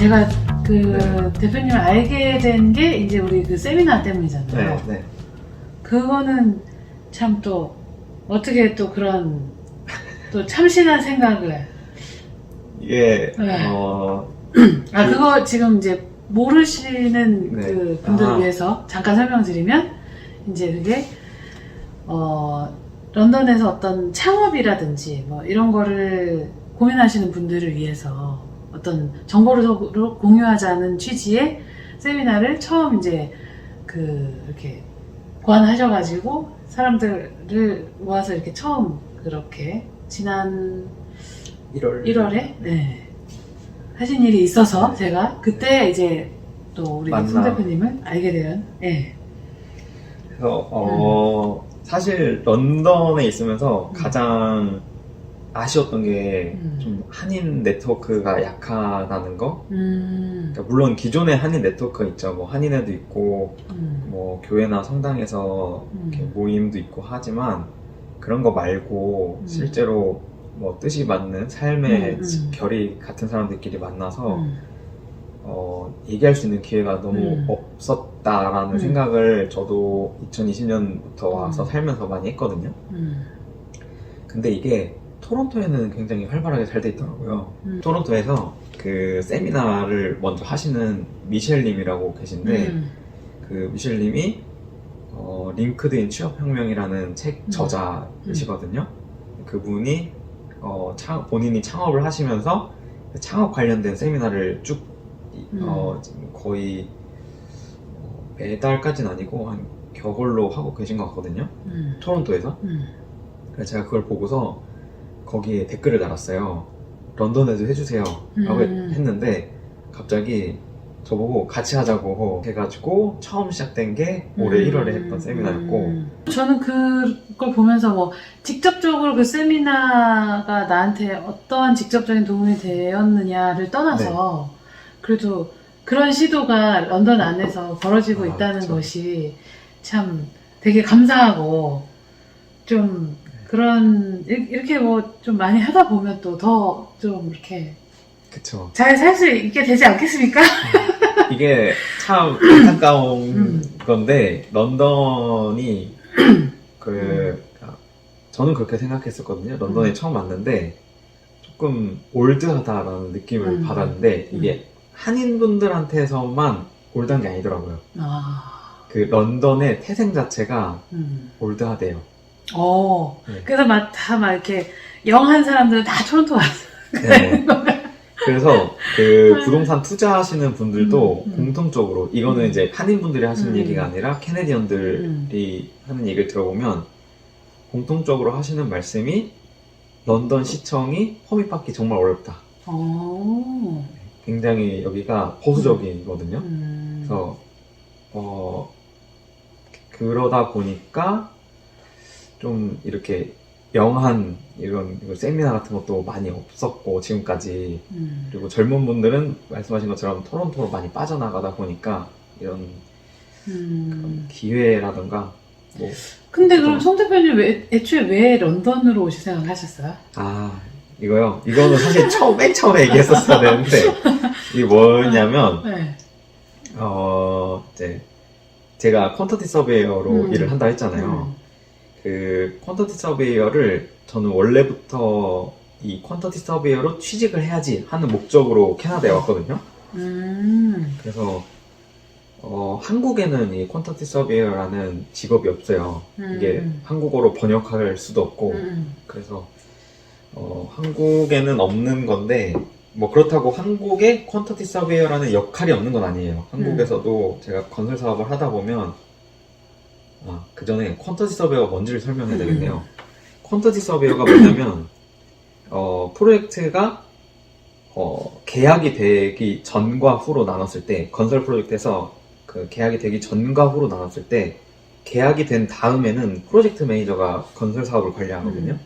제가 그 대표님을 알게 된 게 이제 우리 그 세미나 때문이잖아요. 네. 그거는 참 또 어떻게 또 그런 또 참신한 생각을 이게 네. 그거 지금 이제 모르시는 네. 그 분들을 위해서 잠깐 설명드리면 이제 그게 런던에서 어떤 창업이라든지 뭐 이런 거를 고민하시는 분들을 위해서 어떤 정보를 서로 공유하자는 취지의 세미나를 처음 이제 이렇게 고안하셔가지고 사람들을 모아서 이렇게 처음 그렇게 지난 1월에 네. 하신 일이 있어서 제가 그때 이제 또 우리 손 대표님을 알게 된 그래서 사실 런던에 있으면서 가장 아쉬웠던 게 좀 한인 네트워크가 약하다는 거. 그러니까 물론 기존의 한인 네트워크 있죠. 뭐 한인회도 있고 뭐 교회나 성당에서 이렇게 모임도 있고 하지만 그런 거 말고 실제로 뭐 뜻이 맞는 삶의 결이 같은 사람들끼리 만나서 얘기할 수 있는 기회가 너무 없었다라는 생각을 저도 2020년부터 와서 살면서 많이 했거든요. 근데 이게 토론토에는 굉장히 활발하게 잘 돼 있더라고요. 토론토에서 그 세미나를 먼저 하시는 미셸님이라고 계신데 그 미셸님이 링크드인 취업혁명이라는 책 저자이시거든요. 그분이 본인이 창업을 하시면서 창업 관련된 세미나를 쭉 지금 거의 매달까지는 아니고 한 겨울로 하고 계신 것 같거든요. 토론토에서. 그래서 제가 그걸 보고서 거기에 댓글을 달았어요. 런던에도 해주세요 라고 했는데 갑자기 저보고 같이 하자고 해가지고 처음 시작된 게 올해 1월에 했던 세미나였고 저는 그걸 보면서 뭐 직접적으로 그 세미나가 나한테 어떠한 직접적인 도움이 되었느냐를 떠나서 그래도 그런 시도가 런던 안에서 벌어지고 있다는 그쵸. 것이 참 되게 감사하고 좀 그런 이렇게 뭐 좀 많이 하다 보면 또 더 좀 이렇게 그쵸. 잘 살 수 있게 되지 않겠습니까? 이게 참 안타까운 건데 런던이 저는 그렇게 생각했었거든요. 런던에 처음 왔는데 조금 올드하다라는 느낌을 받았는데 이게 한인분들한테서만 올드한 게 아니더라고요. 그 런던의 태생 자체가 올드하대요. 네. 그래서 다 이렇게 영한 사람들은 다 토론토 왔어. 네. 그래서 그 부동산 투자하시는 분들도 공통적으로 이거는 이제 한인분들이 하시는 얘기가 아니라 캐네디언들이 하는 얘기를 들어보면 공통적으로 하시는 말씀이 런던 시청이 허밋 받기 정말 어렵다. 굉장히 여기가 보수적이거든요. 그래서 그러다 보니까 좀 이렇게 영한 이런 세미나 같은 것도 많이 없었고 지금까지 그리고 젊은 분들은 말씀하신 것처럼 토론토로 많이 빠져나가다 보니까 이런 그런 기회라던가 뭐 근데 그럼 송 대표님 애초에 왜 런던으로 오실 생각을 하셨어요? 이거요? 이거는 사실 맨 처음에 얘기했었어야 되는데 이게 뭐냐면 이제 제가 퀀터티 서베이어로 일을 한다 했잖아요. 그 퀀터티 서베이어를 저는 원래부터 이 퀀터티 서베이어로 취직을 해야지 하는 목적으로 캐나다에 왔거든요. 그래서 한국에는 이 퀀터티 서베이어라는 직업이 없어요. 이게 한국어로 번역할 수도 없고 그래서 한국에는 없는 건데 뭐 그렇다고 한국에 퀀터티 서베이어라는 역할이 없는 건 아니에요. 한국에서도 제가 건설 사업을 하다 보면 그 전에 퀀터티 서베이어가 뭔지를 설명해야 되겠네요. 퀀터티 서베이어가 뭐냐면 프로젝트가 계약이 되기 전과 후로 나눴을 때 건설 프로젝트에서 그 계약이 되기 전과 후로 나눴을 때 계약이 된 다음에는 프로젝트 매니저가 건설 사업을 관리하거든요.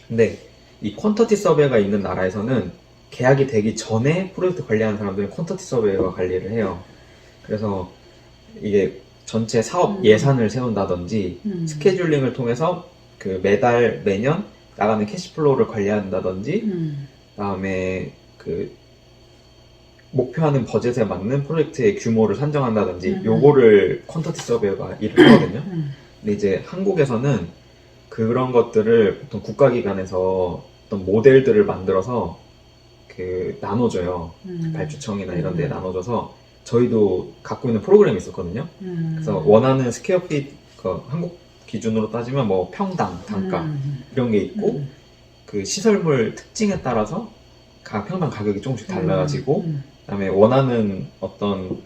근데 이 퀀터티 서베이어가 있는 나라에서는 계약이 되기 전에 프로젝트 관리하는 사람들은 퀀터티 서베이어가 관리를 해요. 그래서 이게 전체 사업 예산을 세운다든지 스케줄링을 통해서 그 매달 매년 나가는 캐시플로우를 관리한다든지 그다음에 그 목표하는 버젯에 맞는 프로젝트의 규모를 산정한다든지 음. 요거를 퀀터티 서베이어가 일을 하거든요. 음. 근데 이제 한국에서는 그런 것들을 보통 국가기관에서 어떤 모델들을 만들어서 그 나눠줘요. 발주청이나 이런 데 나눠줘서 저희도 갖고 있는 프로그램이 있었거든요. 그래서 원하는 스퀘어핏, 그 한국 기준으로 따지면 뭐 평당, 단가 이런 게 있고 그 시설물 특징에 따라서 각 평당 가격이 조금씩 달라지고 그다음에 원하는 어떤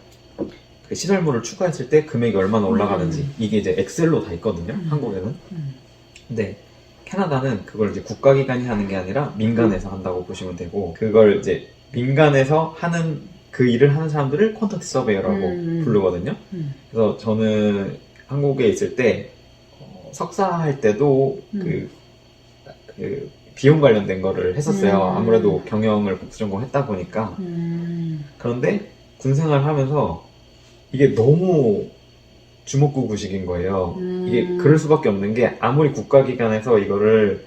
그 시설물을 추가했을 때 금액이 얼마나 올라가는지 이게 이제 엑셀로 다 있거든요. 한국에는. 근데 캐나다는 그걸 이제 국가기관이 하는 게 아니라 민간에서 한다고 보시면 되고 그걸 이제 민간에서 하는 그 일을 하는 사람들을 퀀터티 서베이어라고 부르거든요. 그래서 저는 한국에 있을 때 석사 할 때도 그 비용 관련된 거를 했었어요. 아무래도 경영을 복수 전공했다 보니까. 그런데 군 생활을 하면서 이게 너무 주먹구구식인 거예요. 이게 그럴 수밖에 없는 게 아무리 국가기관에서 이거를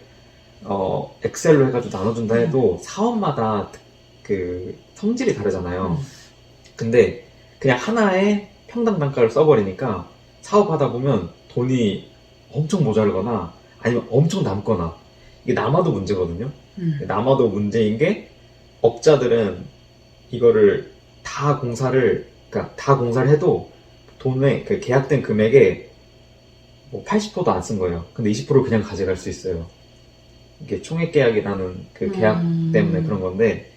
엑셀로 해가지고 나눠준다 해도 사업마다 그 성질이 다르잖아요. 근데 그냥 하나의 평당 단가를 써버리니까 사업하다 보면 돈이 엄청 모자르거나 아니면 엄청 남거나 이게 남아도 문제거든요. 남아도 문제인 게 업자들은 이거를 그러니까 다 공사를 해도 돈에 그 계약된 금액에 뭐 80%도 안 쓴 거예요. 근데 20%를 그냥 가져갈 수 있어요. 이게 총액 계약이라는 그 계약 때문에 그런 건데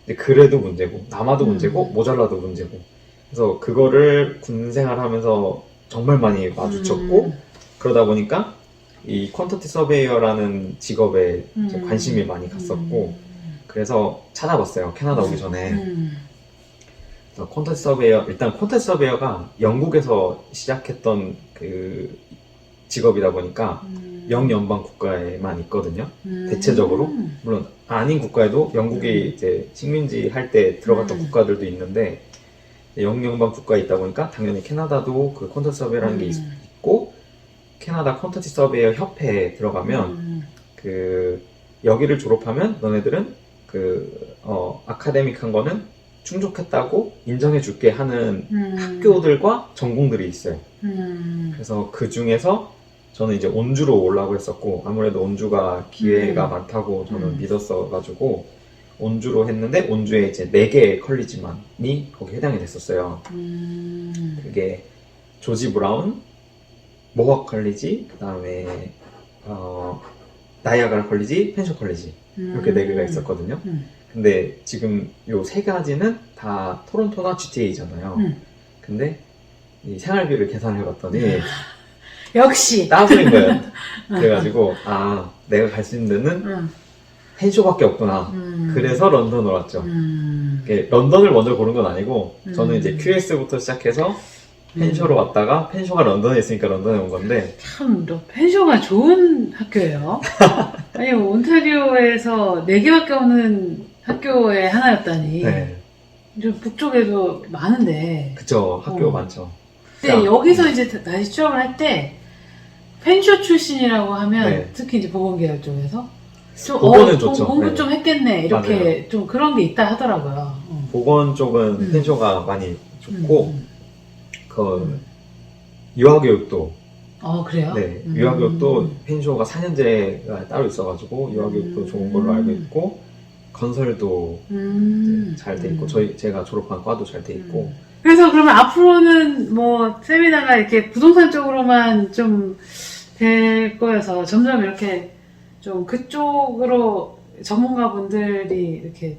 근데 그래도 문제고 남아도 문제고 모자라도 문제고 그래서 그거를 군 생활하면서 정말 많이 마주쳤고 그러다 보니까 이 퀀터티 서베이어라는 직업에 이제 관심이 많이 갔었고 그래서 찾아봤어요. 캐나다 오기 전에. 그래서 퀀터티 서베이어 일단 퀀터티 서베이어가 영국에서 시작했던 그 직업이다 보니까 영연방 국가에만 있거든요. 대체적으로 물론 아닌 국가에도 영국이 이제 식민지 할 때 들어갔던 국가들도 있는데 영연방 국가에 있다 보니까 당연히 캐나다도 그 퀀터티 서베이어라는 게 있고 캐나다 퀀터티 서베이어 협회에 들어가면 그 여기를 졸업하면 너네들은 그 아카데믹한 거는 충족했다고 인정해 줄게 하는 학교들과 전공들이 있어요. 그래서 그 중에서 저는 이제 온주로 오려고 했었고 아무래도 온주가 기회가 많다고 저는 믿었어가지고 온주로 했는데 온주에 이제 4개의 컬리지만이 거기 해당이 됐었어요. 그게 조지 브라운, 모학 컬리지, 그 다음에 나이아가라 컬리지, 펜셔 컬리지 이렇게 4개가 있었거든요. 근데 지금 요 3가지는 다 토론토나 GTA잖아요. 근데 이 생활비를 계산을 해봤더니 역시 따블인 거예요. 그래가지고 내가 갈 수 있는 데는 펜쇼밖에 없구나. 그래서 런던으로 왔죠. 런던을 먼저 고른 건 아니고 저는 이제 QS부터 시작해서 펜쇼로 왔다가 펜쇼가 런던에 있으니까 런던에 온 건데 참 펜쇼가 좋은 학교예요. 아니 온타리오에서 4개밖에 없는 학교의 하나였다니. 네. 좀 북쪽에도 많은데. 그쵸. 학교 많죠. 근데 여기서 이제 다시 취업을 할 때 펜쇼 출신이라고 하면 네. 특히 이제 보건계열 쪽에서 좀 보건은 좋죠. 공부 네. 좀 했겠네 이렇게 맞아요. 좀 그런 게 있다 하더라고요. 보건 쪽은 펜쇼가 많이 좋고 유아교육도 그래요? 네, 유아교육도 펜쇼가 4년제가 따로 있어가지고 유아교육도 좋은 걸로 알고 있고 건설도 잘 돼 있고 제가 졸업한 과도 잘 돼 있고 그래서 그러면 앞으로는 뭐 세미나가 이렇게 부동산 쪽으로만 좀 될 거여서 점점 이렇게 좀 그쪽으로 전문가분들이 이렇게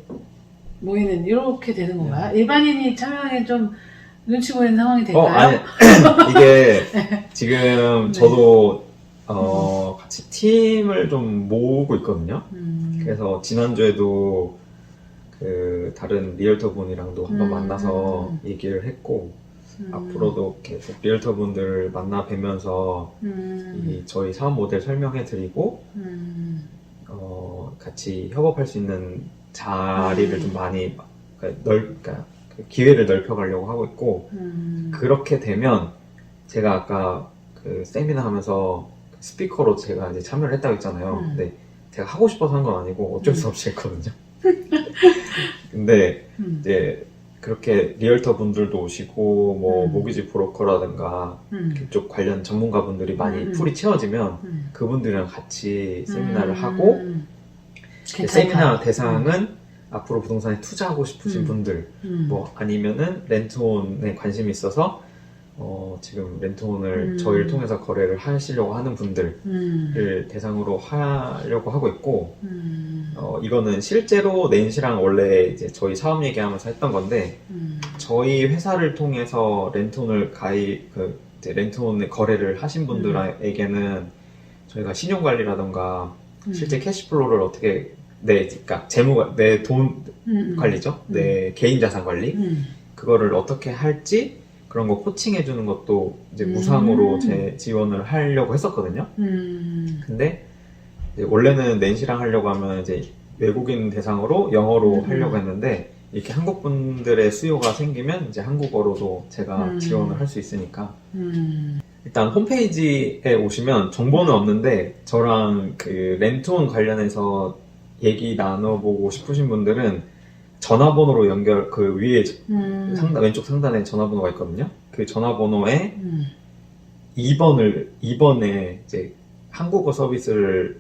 모이는 이렇게 되는 건가요? 일반인이 참여하기 좀 눈치 보이는 상황이 될까요? 아니 이게 지금 저도 같이 팀을 좀 모으고 있거든요. 그래서 지난주에도 그 다른 리얼터 분이랑도 한번 만나서 얘기를 했고 앞으로도 계속 리얼터 분들 만나 뵈면서 이 저희 사업 모델 설명해 드리고 같이 협업할 수 있는 자리를 좀 많이 그러니까 기회를 넓혀가려고 하고 있고 그렇게 되면 제가 아까 그 세미나 하면서 스피커로 제가 이제 참여를 했다고 했잖아요. 근데 제가 하고 싶어서 한 건 아니고 어쩔 수 없이 했거든요. 근데 이제 그렇게 리얼터 분들도 오시고 뭐 음. 모기지 브로커라든가 그쪽 관련 전문가분들이 많이 풀이 채워지면 그분들이랑 같이 세미나를 하고 괜찮다. 세미나 대상은 앞으로 부동산에 투자하고 싶으신 분들 뭐 아니면은 렌트혼에 관심이 있어서 지금 렌트혼을 저희를 통해서 거래를 하시려고 하는 분들을 대상으로 하려고 하고 있고 이거는 실제로 낸시랑 원래 이제 저희 사업 얘기하면서 했던 건데 저희 회사를 통해서 렌트혼을 이제 렌트혼의 거래를 하신 분들에게는 저희가 신용관리라던가 실제 캐시플로우를 어떻게 그러니까 내 돈 관리죠. 내 개인 자산 관리 그거를 어떻게 할지 그런 거 코칭해주는 것도 이제 무상으로 지원을 하려고 했었거든요. 근데 이제 원래는 낸시랑 하려고 하면 이제 외국인 대상으로 영어로 하려고 했는데 이렇게 한국 분들의 수요가 생기면 이제 한국어로도 제가 지원을 할 수 있으니까 일단 홈페이지에 오시면 정보는 없는데 저랑 그 렌트혼 관련해서 얘기 나눠보고 싶으신 분들은 전화번호로 그 위에 왼쪽 상단에 전화번호가 있거든요. 그 전화번호에 2번에 이제 한국어 서비스를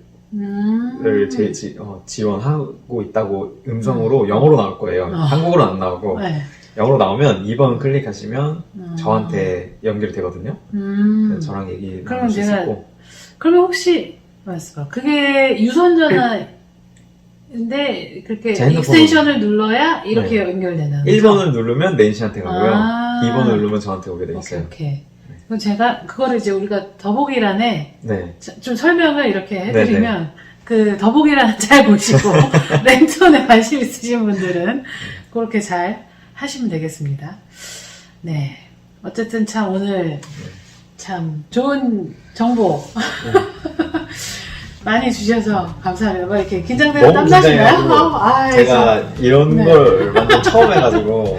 지원하고 있다고 음성으로 영어로 나올 거예요. 한국어로 안 나오고 네. 영어로 나오면 2번 클릭하시면 저한테 연결이 되거든요. 그래서 저랑 얘기 나눌 수 있고. 그러면 혹시 말씀봐. 그게 유선 전화인데 그렇게 익스텐션을 눌러야 이렇게 연결되는 1번을 누르면 낸시한테 가고요. 2번을 누르면 저한테 오게 돼 있어요. 오케이. 그럼 제가 그거를 이제 우리가 더보기란에 네. 좀 설명을 이렇게 해드리면 그 더보기란 잘 보시고 렌트혼에 관심 있으신 분들은 그렇게 잘 하시면 되겠습니다. 네. 어쨌든 참 오늘 참 좋은 정보 많이 주셔서 감사합니다. 뭐 이렇게 긴장되고 땀나시나요? 제가 이런 걸 완전 처음 해가지고